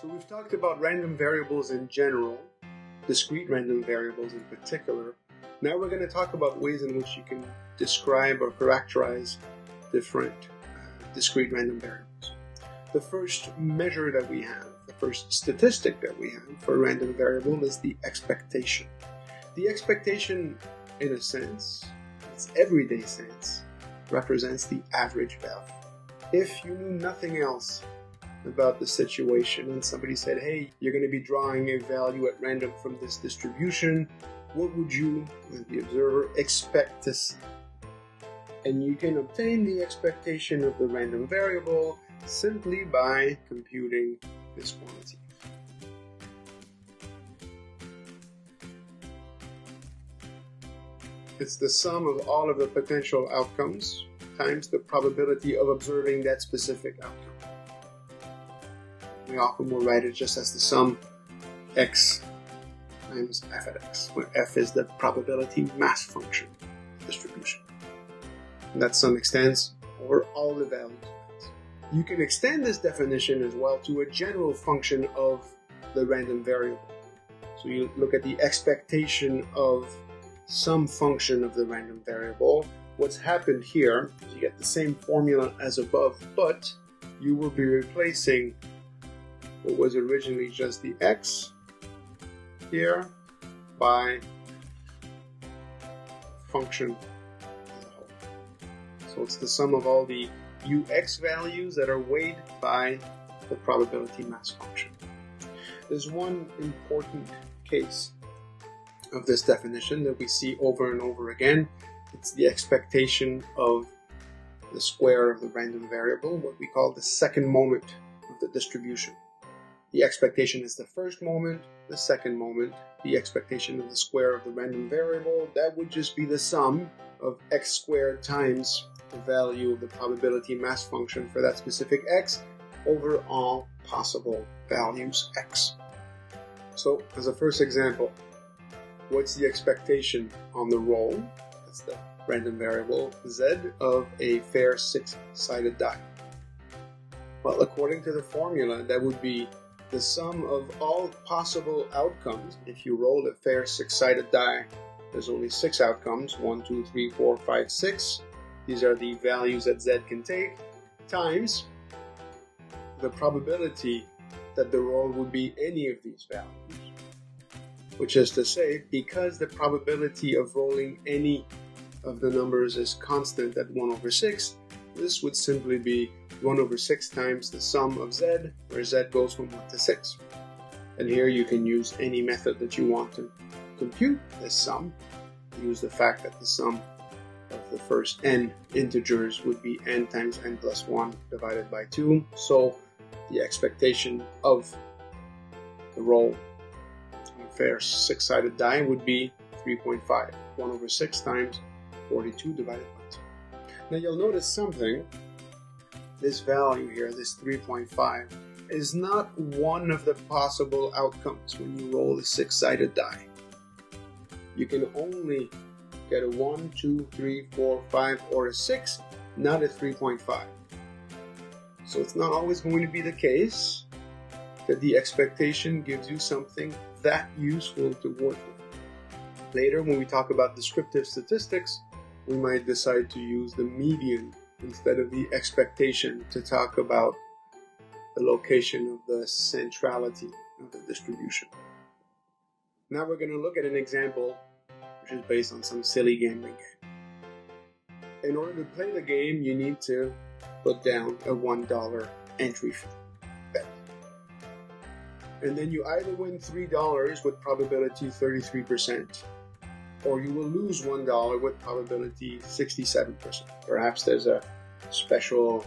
So we've talked about random variables in general, discrete random variables in particular. Now we're going to talk about ways in which you can describe or characterize different discrete random variables. The first measure that we have, the first statistic that we have for a random variable is the expectation. The expectation, in a sense, its everyday sense, represents the average value. If you knew nothing else about the situation and somebody said, hey, you're going to be drawing a value at random from this distribution, what would you, as the observer, expect to see? And you can obtain the expectation of the random variable simply by computing this quantity. It's the sum of all of the potential outcomes times the probability of observing that specific outcome. We often will write it just as the sum x times f at x, where f is the probability mass function distribution. And that sum extends over all the values. You can extend this definition as well to a general function of the random variable. So you look at the expectation of some function of the random variable. What's happened here is you get the same formula as above, but you will be replacing what was originally just the x here by function as a whole. So it's the sum of all the ux values that are weighed by the probability mass function. There's one important case of this definition that we see over and over again. It's the expectation of the square of the random variable, what we call the second moment of the distribution. The expectation is the first moment, the second moment, the expectation of the square of the random variable, that would just be the sum of x squared times the value of the probability mass function for that specific x over all possible values x. So, as a first example, what's the expectation on the roll? That's the random variable z of a fair six-sided die. Well, according to the formula, that would be the sum of all possible outcomes. If you roll a fair six-sided die, there's only 6 outcomes, 1, 2, 3, 4, 5, 6. These are the values that z can take, times the probability that the roll would be any of these values. Which is to say, because the probability of rolling any of the numbers is constant at 1 over 6, this would simply be 1 over 6 times the sum of z, where z goes from 1 to 6. And here you can use any method that you want to compute this sum. Use the fact that the sum of the first n integers would be n times n plus 1 divided by 2. So the expectation of the roll on a fair six-sided die would be 3.5. 1 over 6 times 42 divided by 2. Now you'll notice something. This value here, this 3.5, is not one of the possible outcomes when you roll a six-sided die. You can only get a 1, 2, 3, 4, 5, or a 6, not a 3.5. So it's not always going to be the case that the expectation gives you something that useful to work with. Later, when we talk about descriptive statistics, we might decide to use the median instead of the expectation to talk about the location of the centrality of the distribution. Now we're going to look at an example which is based on some silly gambling game. In order to play the game, you need to put down a $1 entry fee bet. And then you either win $3 with probability 33%, or you will lose $1 with probability 67%. Perhaps there's a special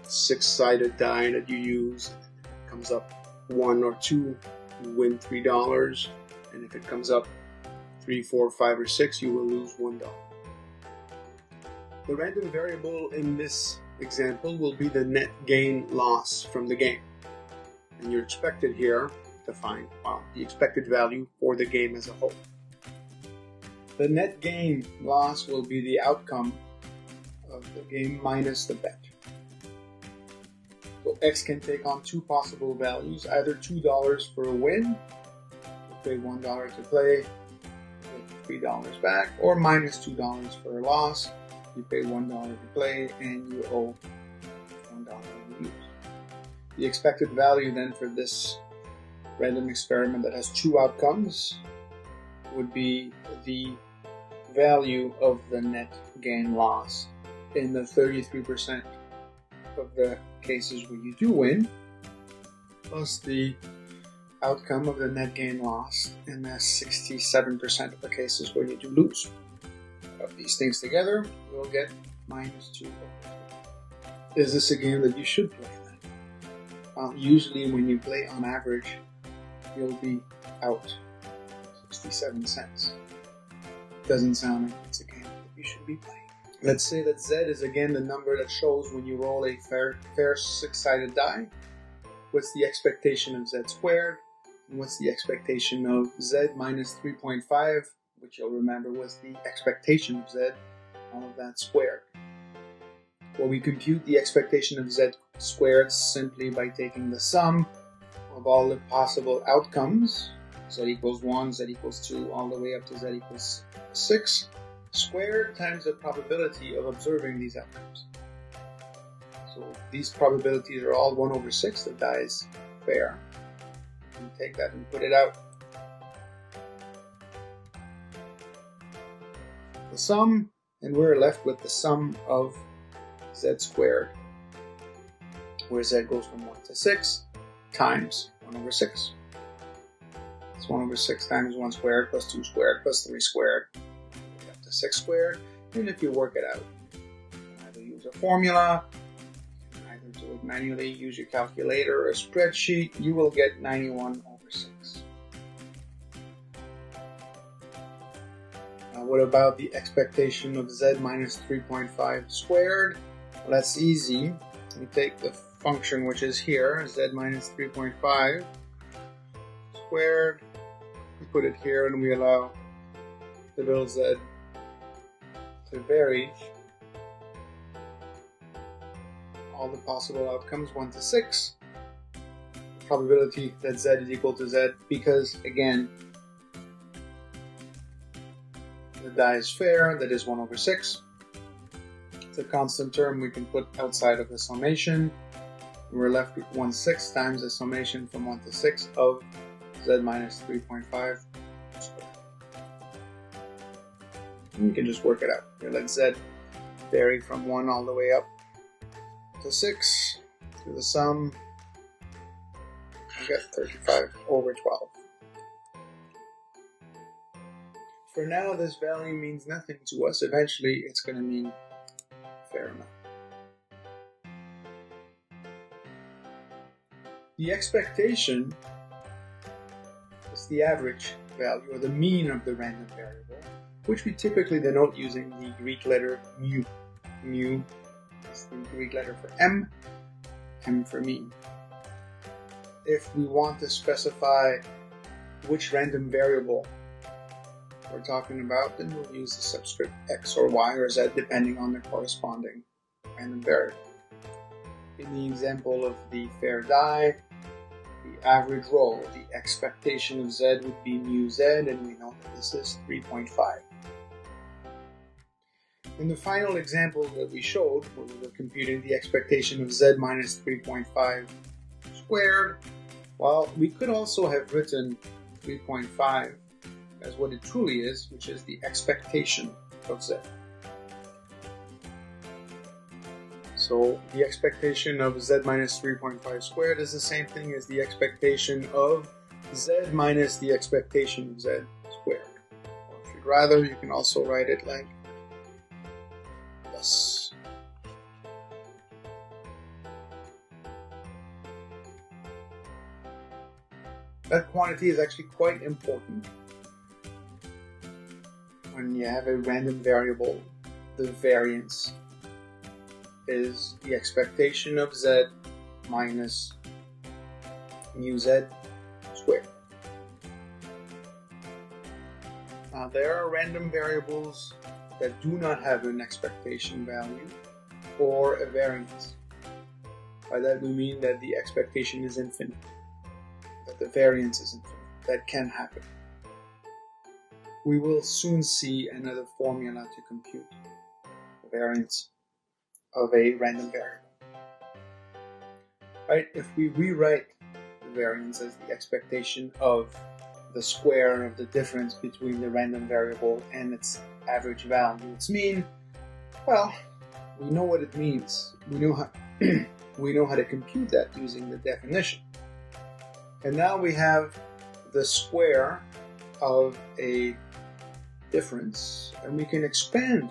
six-sided die that you use. If it comes up 1 or 2, you win $3. And if it comes up 3, 4, 5, or 6, you will lose $1. The random variable in this example will be the net gain loss from the game. And you're expected here to find the expected value for the game as a whole. The net gain loss will be the outcome of the game minus the bet. So x can take on two possible values, either $2 for a win, you pay $1 to play, you get $3 back, or minus $2 for a loss, you pay $1 to play, and you owe $1 to use. The expected value then for this random experiment that has two outcomes would be the value of the net gain loss in the 33% of the cases where you do win, plus the outcome of the net gain loss in the 67% of the cases where you do lose. Of these things together, you'll get minus 2. Is this a game that you should play then? Usually when you play on average, you'll be out 67 cents. Doesn't sound like it's a game that you should be playing. Let's say that Z is again the number that shows when you roll a fair 6-sided die. What's the expectation of Z squared? And what's the expectation of Z minus 3.5, which you'll remember was the expectation of Z, all of that squared. Well, we compute the expectation of Z squared simply by taking the sum of all the possible outcomes, Z equals 1, Z equals 2, all the way up to Z equals 6, squared times the probability of observing these outcomes. So these probabilities are all 1 over 6, the die is fair. You take that and put it out. The sum, and we're left with the sum of Z squared, where Z goes from 1 to 6, times 1 over 6. It's 1 over 6 times 1 squared plus 2 squared plus 3 squared, up to 6 squared. And if you work it out, you can either use a formula, you can either do it manually, use your calculator or a spreadsheet, you will get 91 over 6. Now what about the expectation of Z minus 3.5 squared? Well, that's easy. We take the function which is here, Z minus 3.5 squared. We put it here and we allow the little z to vary all the possible outcomes 1 to 6. The probability that z is equal to z, because again the die is fair, that is 1 over 6. It's a constant term we can put outside of the summation. We're left with 1/6 times the summation from 1 to 6 of Z minus 3.5 squared. And you can just work it out. You let Z vary from 1 all the way up to 6. Do the sum. You get 35 over 12. For now, this value means nothing to us. Eventually, it's going to mean a fair amount. The expectation is the average value, or the mean of the random variable, which we typically denote using the Greek letter mu. Mu is the Greek letter for m, m for mean. If we want to specify which random variable we're talking about, then we'll use the subscript x or y or z depending on the corresponding random variable. In the example of the fair die, the average roll, the expectation of z would be mu z, and we know that this is 3.5. In the final example that we showed, where we were computing the expectation of z minus 3.5 squared, well, we could also have written 3.5 as what it truly is, which is the expectation of z. So the expectation of z minus 3.5 squared is the same thing as the expectation of z minus the expectation of z squared. Or if you'd rather, you can also write it like this. That quantity is actually quite important. When you have a random variable, the variance is the expectation of z minus mu z squared. Now there are random variables that do not have an expectation value or a variance. By that we mean that the expectation is infinite, that the variance is infinite. That can happen. We will soon see another formula to compute the variance of a random variable. Right? If we rewrite the variance as the expectation of the square of the difference between the random variable and its average value, its mean, well, we know what it means. We know how we know how to compute that using the definition. And now we have the square of a difference, and we can expand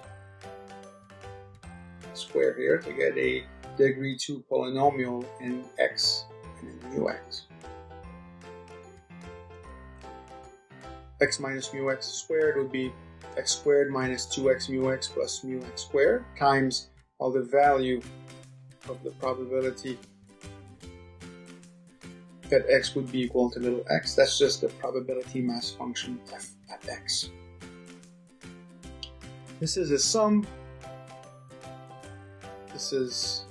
the square here to get a degree 2 polynomial in x and in mu x. X minus mu x squared would be x squared minus 2x mu x plus mu x squared times all the value of the probability that x would be equal to little x. That's just the probability mass function f at x. This is a sum. This is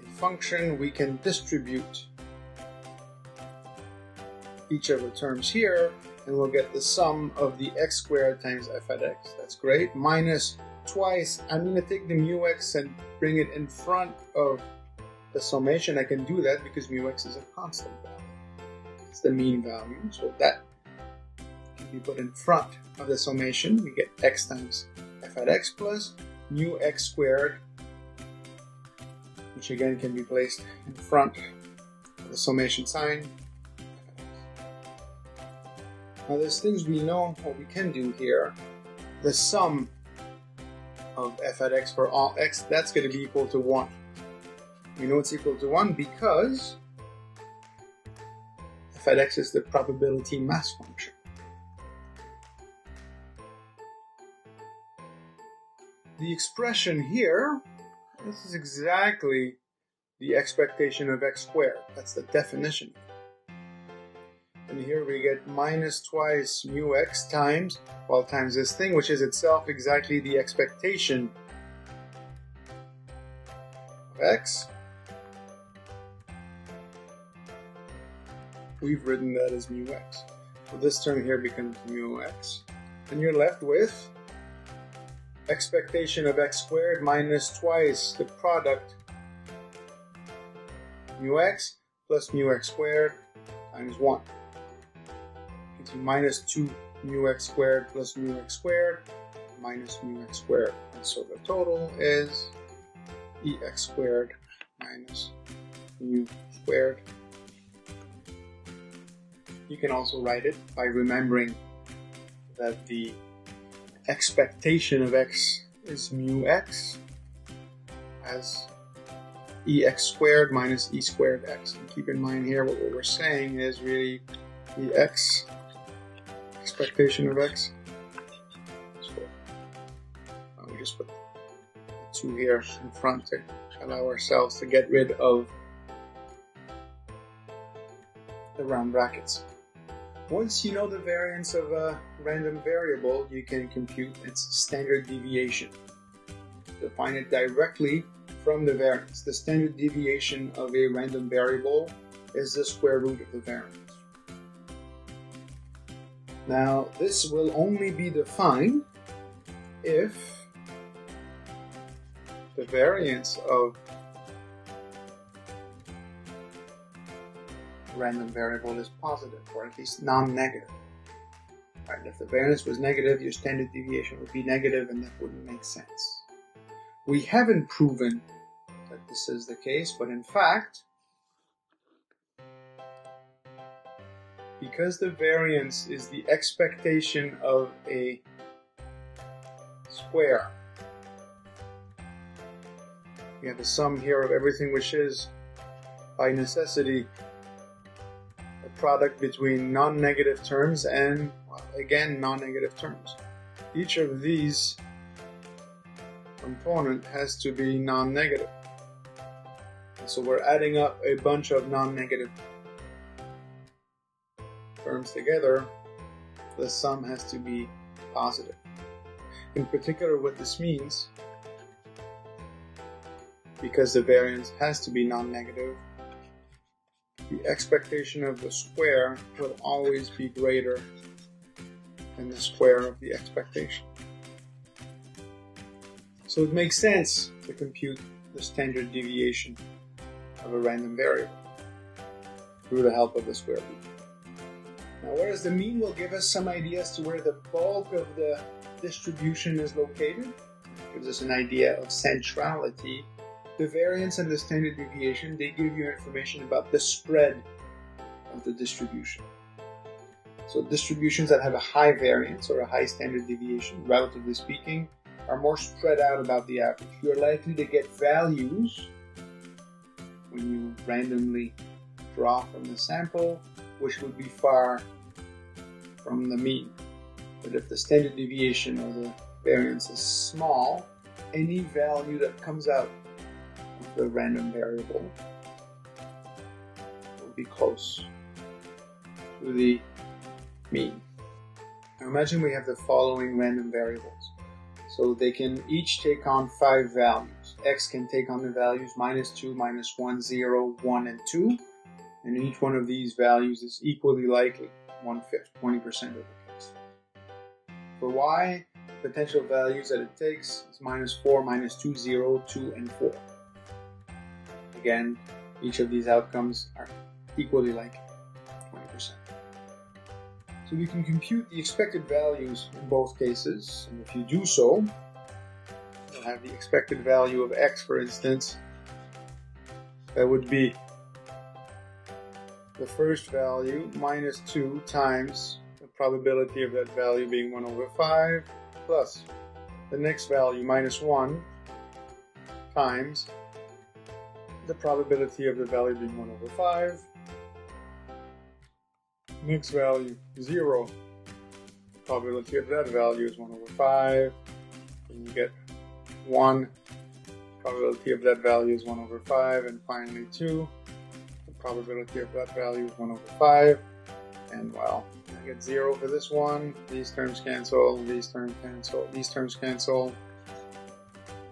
a function. We can distribute each of the terms here, and we'll get the sum of the x squared times f at x. That's great. Minus twice, I'm going to take the mu x and bring it in front of the summation. I can do that because mu x is a constant value. It's the mean value, so that can be put in front of the summation. We get x times f at x plus mu x squared, which again can be placed in front of the summation sign. Now there's things we know what we can do here. The sum of f at x for all x, that's going to be equal to 1. We know it's equal to 1 because f at x is the probability mass function. The expression here, this is exactly the expectation of x squared. That's the definition. And here we get minus twice mu x times, well, times this thing, which is itself exactly the expectation of x. We've written that as mu x. So this term here becomes mu x. And you're left with expectation of x squared minus twice the product mu x plus mu x squared times 1. Gives you minus 2 mu x squared plus mu x squared minus mu x squared. And so the total is ex squared minus mu squared. You can also write it by remembering that the expectation of x is mu x as ex squared minus e squared x. And keep in mind here what we're saying is really the x expectation of x. So we just put 2 here in front to allow ourselves to get rid of the round brackets. Once you know the variance of a random variable, you can compute its standard deviation. Define it directly from the variance. The standard deviation of a random variable is the square root of the variance. Now, this will only be defined if the variance of random variable is positive, or at least non-negative. Right? If the variance was negative, your standard deviation would be negative, and that wouldn't make sense. We haven't proven that this is the case, but in fact, because the variance is the expectation of a square, we have a sum here of everything which is, by necessity, a product between non-negative terms and, well, again, non-negative terms. Each of these component has to be non-negative. And so we're adding up a bunch of non-negative terms together. The sum has to be positive. In particular, what this means because the variance has to be non-negative, the expectation of the square will always be greater than the square of the expectation. So it makes sense to compute the standard deviation of a random variable through the help of the square root. Now, whereas the mean will give us some idea as to where the bulk of the distribution is located, gives us an idea of centrality, the variance and the standard deviation, they give you information about the spread of the distribution. So distributions that have a high variance or a high standard deviation, relatively speaking, are more spread out about the average. You're likely to get values when you randomly draw from the sample, which would be far from the mean. But if the standard deviation or the variance is small, any value that comes out of the random variable will be close to the mean. Now imagine we have the following random variables. So they can each take on 5 values. X can take on the values -2, -1, 0, 1, and 2. And each one of these values is equally likely, 1/5, 20% of the case. For Y, potential values that it takes is -4, -2, 0, 2, and 4. Again, each of these outcomes are equally likely, 20%. So we can compute the expected values in both cases, and if you do so, you'll have the expected value of X, for instance. That would be the first value -2 times the probability of that value being 1/5 plus the next value -1 times the probability of the value being 1/5. Next value 0. The probability of that value is 1/5. And you get 1. Probability of that value is 1/5. And finally 2. The probability of that value is 1/5. And well, I get 0 for this one. These terms cancel. These terms cancel. These terms cancel.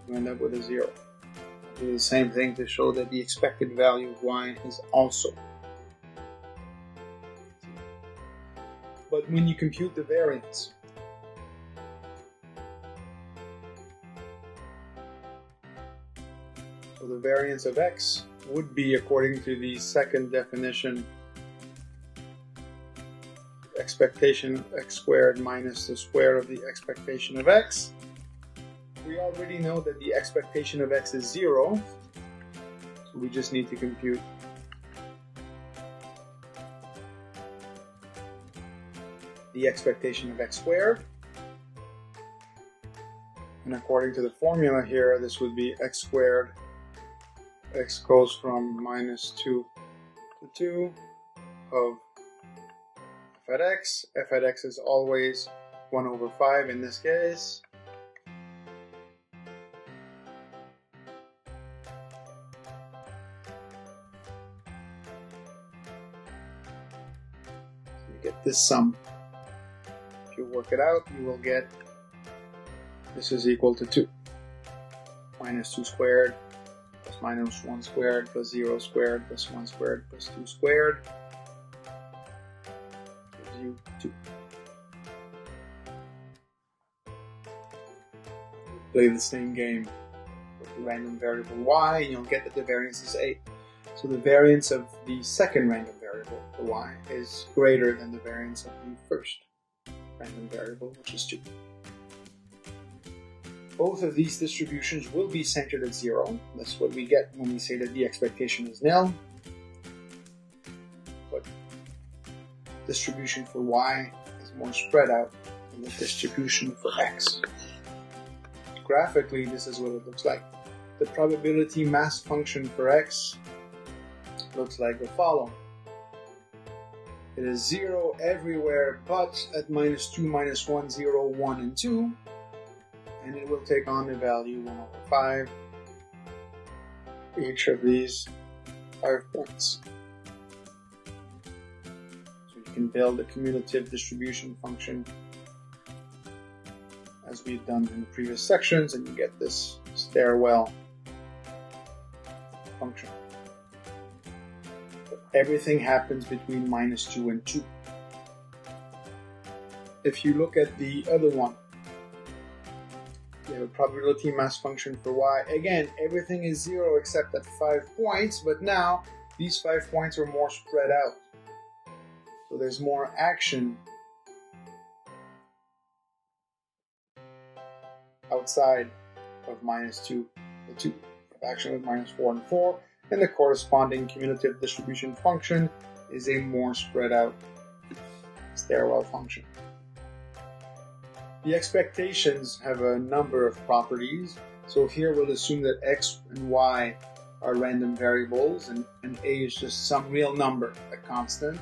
You end up with a 0. I'll do the same thing to show that the expected value of Y is also. But when you compute the variance, so the variance of X would be, according to the second definition, expectation of X squared minus the square of the expectation of X. We already know that the expectation of X is 0, so we just need to compute the expectation of X squared. And according to the formula here, this would be X squared. X goes from -2 to 2 of f at X. F at X is always 1/5 in this case. So you get this sum. If you work it out, you will get this is equal to 2. -2 squared plus -1 squared plus 0 squared plus 1 squared plus 2 squared gives you 2. Play the same game with the random variable Y, and you'll get that the variance is 8. So the variance of the second random variable, the Y, is greater than the variance of the first random variable, which is 2. Both of these distributions will be centered at 0. That's what we get when we say that the expectation is nil. But distribution for Y is more spread out than the distribution for X. Graphically, this is what it looks like. The probability mass function for X looks like the following. It is 0 everywhere but at -2, -1, 0, 1, and 2. And it will take on the value 1/5 each of these 5 points. So you can build a cumulative distribution function as we've done in the previous sections, and you get this stairwell function. Everything happens between -2 and 2. If you look at the other one, you have a probability mass function for y. Again, everything is 0 except at 5 points, but now these 5 points are more spread out. So there's more action outside of -2 and 2. Action with -4 and 4, and the corresponding cumulative distribution function is a more spread out stairwell function. The expectations have a number of properties. So here we'll assume that x and y are random variables and a is just some real number, a constant.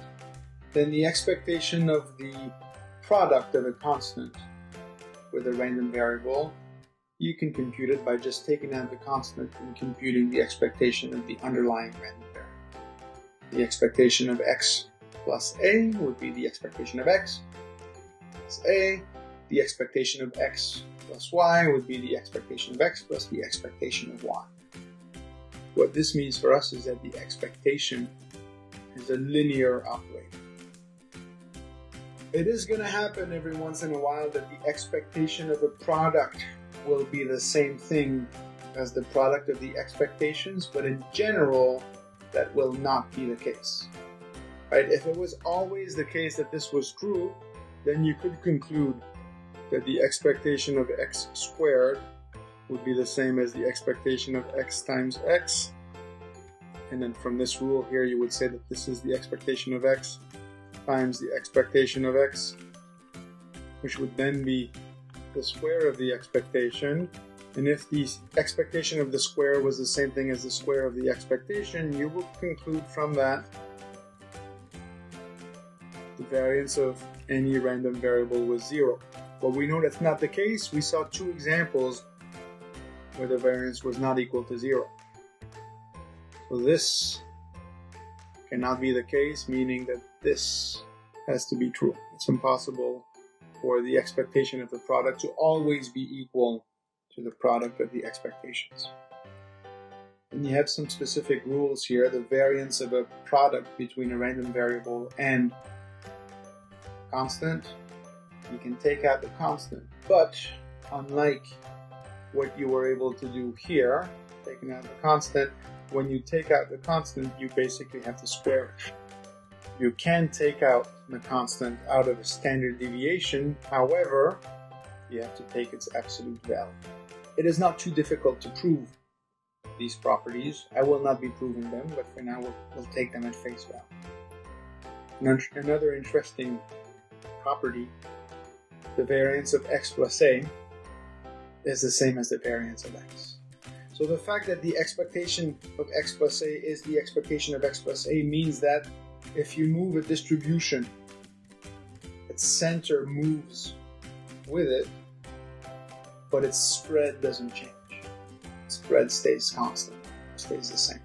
Then the expectation of the product of a constant with a random variable, you can compute it by just taking out the constant and computing the expectation of the underlying random variable. The expectation of x plus a would be the expectation of x plus a. The expectation of x plus y would be the expectation of x plus the expectation of y. What this means for us is that the expectation is a linear operator. It is going to happen every once in a while that the expectation of a product will be the same thing as the product of the expectations, but in general, that will not be the case. Right? If it was always the case that this was true, then you could conclude that the expectation of x squared would be the same as the expectation of x times x. And then from this rule here, you would say that this is the expectation of x times the expectation of x, which would then be the square of the expectation. And if the expectation of the square was the same thing as the square of the expectation, you will conclude from that the variance of any random variable was 0. But we know that's not the case. We saw 2 examples where the variance was not equal to 0. So this cannot be the case, meaning that this has to be true. It's impossible for the expectation of the product to always be equal to the product of the expectations. And you have some specific rules here. The variance of a product between a random variable and constant, you can take out the constant, but unlike what you were able to do here, taking out the constant, when you take out the constant, you basically have to square it. You can take out the constant out of a standard deviation, however, you have to take its absolute value. It is not too difficult to prove these properties. I will not be proving them, but for now we'll take them at face value. Another interesting property, the variance of x plus a is the same as the variance of x. So the fact that the expectation of x plus a is the expectation of x plus a means that if you move a distribution, its center moves with it, but its spread doesn't change. Its spread stays constant, stays the same.